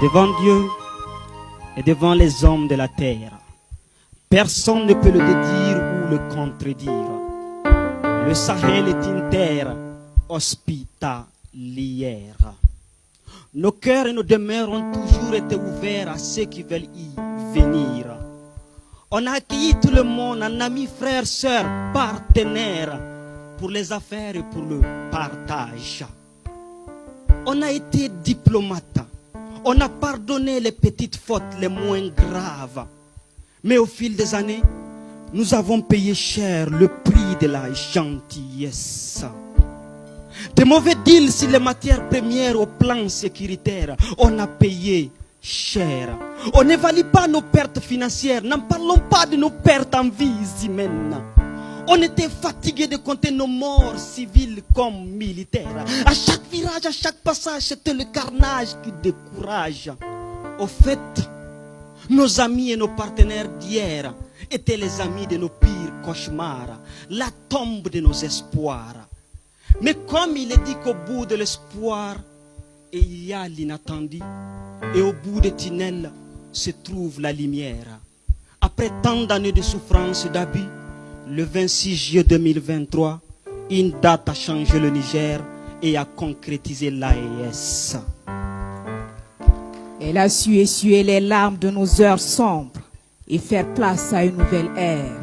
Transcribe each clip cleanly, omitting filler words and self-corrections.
devant Dieu et devant les hommes de la terre. Personne ne peut le dédire ou le contredire. Le Sahel est une terre hospitalière. Nos cœurs et nos demeures ont toujours été ouverts à ceux qui veulent y venir. On a accueilli tout le monde en amis, frères, sœurs, partenaires pour les affaires et pour le partage. On a été diplomate. On a pardonné les petites fautes les moins graves. Mais au fil des années, nous avons payé cher le prix de la gentillesse. Des mauvais deals sur les matières premières au plan sécuritaire, on a payé cher. On n'évalue pas nos pertes financières, n'en parlons pas de nos pertes en vies humaines. On était fatigué de compter nos morts civils comme militaires. À chaque virage, à chaque passage, c'était le carnage qui décourage. Au fait, nos amis et nos partenaires d'hier étaient les amis de nos pires cauchemars, la tombe de nos espoirs. Mais comme il est dit qu'au bout de l'espoir, il y a l'inattendu, et au bout des tunnels se trouve la lumière. Après tant d'années de souffrance et d'abus, le 26 juillet 2023, une date a changé le Niger et a concrétisé l'AES. Elle a su essuyer les larmes de nos heures sombres et faire place à une nouvelle ère.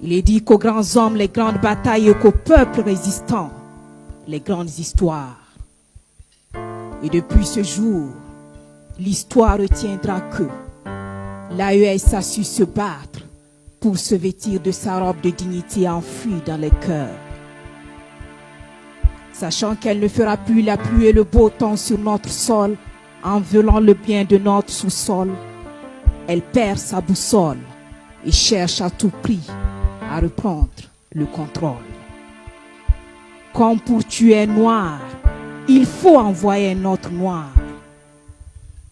Il est dit qu'aux grands hommes, les grandes batailles et qu'aux peuples résistants, les grandes histoires. Et depuis ce jour, l'histoire retiendra que l'AES a su se battre pour se vêtir de sa robe de dignité enfouie dans les cœurs. Sachant qu'elle ne fera plus la pluie et le beau temps sur notre sol en violant le bien de notre sous-sol, elle perd sa boussole et cherche à tout prix à reprendre le contrôle. Comme pour tuer un noir, il faut envoyer un autre noir.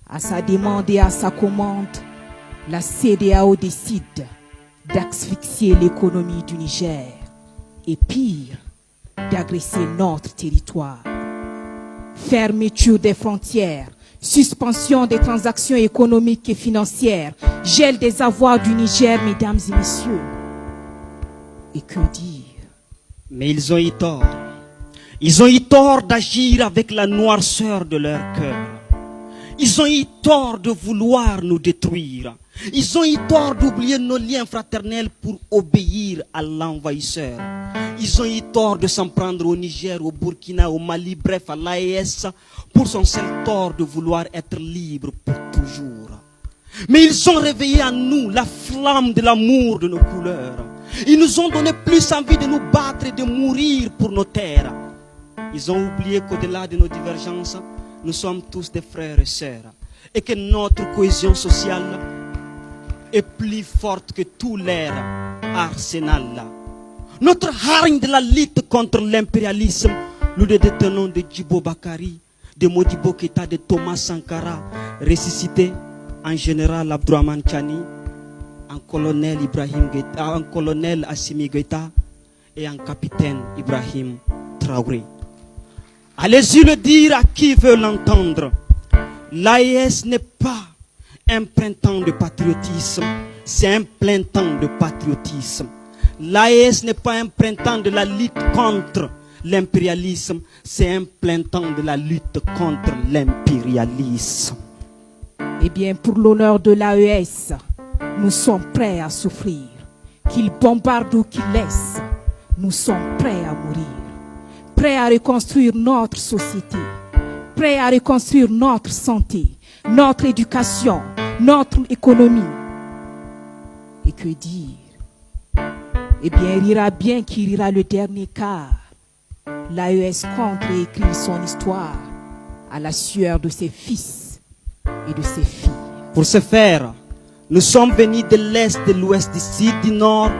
À sa demande et à sa commande, la CEDEAO décide d'asphyxier l'économie du Niger et pire, d'agresser notre territoire. Fermeture des frontières, suspension des transactions économiques et financières, gel des avoirs du Niger, mesdames et messieurs. Et que dire? Mais ils ont eu tort. Ils ont eu tort d'agir avec la noirceur de leur cœur. Ils ont eu tort de vouloir nous détruire. Ils ont eu tort d'oublier nos liens fraternels pour obéir à l'envahisseur. Ils ont eu tort de s'en prendre au Niger, au Burkina, au Mali, bref à l'AES, pour son seul tort de vouloir être libre pour toujours. Mais ils ont réveillé en nous la flamme de l'amour de nos couleurs. Ils nous ont donné plus envie de nous battre et de mourir pour nos terres. Ils ont oublié qu'au-delà de nos divergences, nous sommes tous des frères et sœurs. Et que notre cohésion sociale est plus forte que tout leur arsenal. Notre hargne de la lutte contre l'impérialisme, nous le détenons de Djibo Bakari, de Modibo Keïta, de Thomas Sankara, ressuscité en général Abdourahmane Tchani, en colonel en colonel Assimi Goïta et en capitaine Ibrahim Traoré. Allez-y le dire à qui veut l'entendre. L'AES n'est pas un printemps de patriotisme, c'est un plein temps de patriotisme. L'AES n'est pas un printemps de la lutte contre l'impérialisme, c'est un plein temps de la lutte contre l'impérialisme. Eh bien, pour l'honneur de l'AES, nous sommes prêts à souffrir. Qu'il bombarde ou qu'il laisse, nous sommes prêts à mourir. Prêts à reconstruire notre société. Prêts à reconstruire notre santé, notre éducation, notre économie. Et que dire? Eh bien, il ira bien qui rira le dernier quart. L'AES compte réécrire son histoire à la sueur de ses fils et de ses filles. Pour ce faire, nous sommes venus de l'Est, de l'Ouest, du Sud, du Nord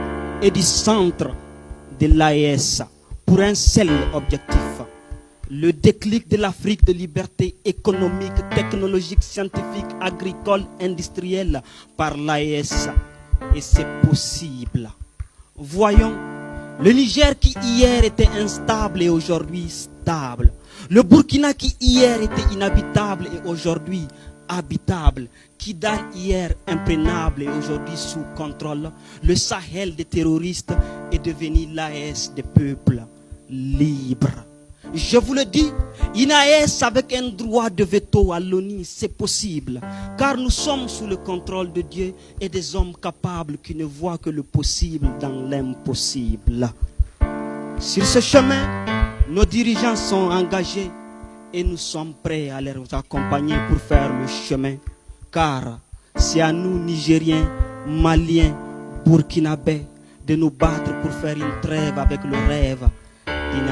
et du centre de l'AES pour un seul objectif. Le déclic de l'Afrique de liberté économique, technologique, scientifique, agricole, industrielle par l'AES. Et c'est possible. Voyons, le Niger qui hier était instable est aujourd'hui stable. Le Burkina qui hier était inhabitable et aujourd'hui habitable. Kidal hier imprenable et aujourd'hui sous contrôle. Le Sahel des terroristes est devenu l'AES des peuples libres. Je vous le dis, une AES avec un droit de veto à l'ONU, c'est possible. Car nous sommes sous le contrôle de Dieu et des hommes capables qui ne voient que le possible dans l'impossible. Sur ce chemin, nos dirigeants sont engagés et nous sommes prêts à les accompagner pour faire le chemin. Car c'est à nous, Nigériens, Maliens, Burkinabés, de nous battre pour faire une trêve avec le rêve d'une